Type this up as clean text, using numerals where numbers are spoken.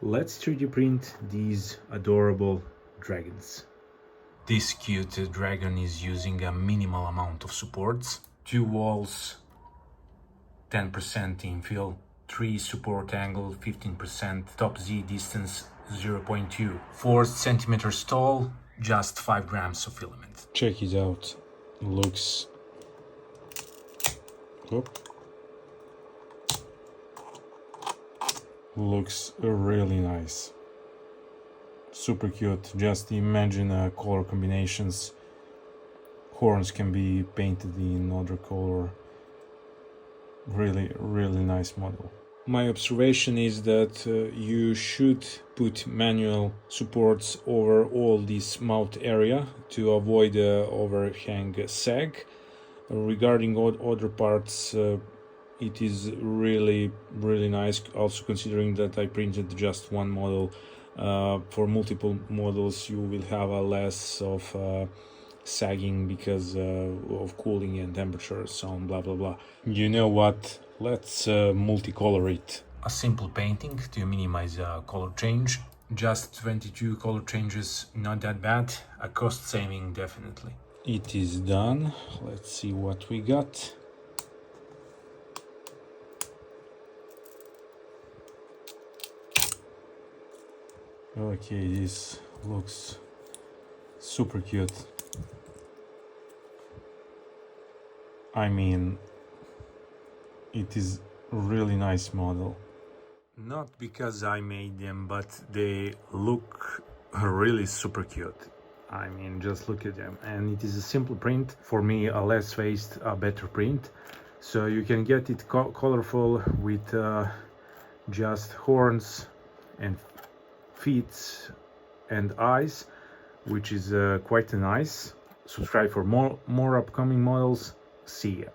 let's 3D print these adorable dragons. This cute dragon is using a minimal amount of supports. 2 walls, 10% infill, 3 support angle, 15%, top Z distance 0.2, 4 centimeters tall, just 5 grams of filament. Check it out. Looks really nice. Super cute. Just imagine color combinations. Horns can be painted in other color. Really nice model. My observation is that you should put manual supports over all this mouth area to avoid overhang sag. Regarding other parts, it is really nice, also considering that I printed just one model. For multiple models you will have a less of sagging because of cooling and temperature, so on, blah blah blah. You know what, let's multicolor it. A simple painting to minimize color change. Just 22 color changes, not that bad. A cost saving, definitely. It is done. Let's see what we got. Okay, this looks super cute. I mean, it is really nice model. Not because I made them, but they look really super cute. I mean, just look at them. And it is a simple print. For me, a less faced, a better print. So you can get it colorful with just horns and feet and eyes, which is quite nice. Subscribe for more upcoming models. See ya.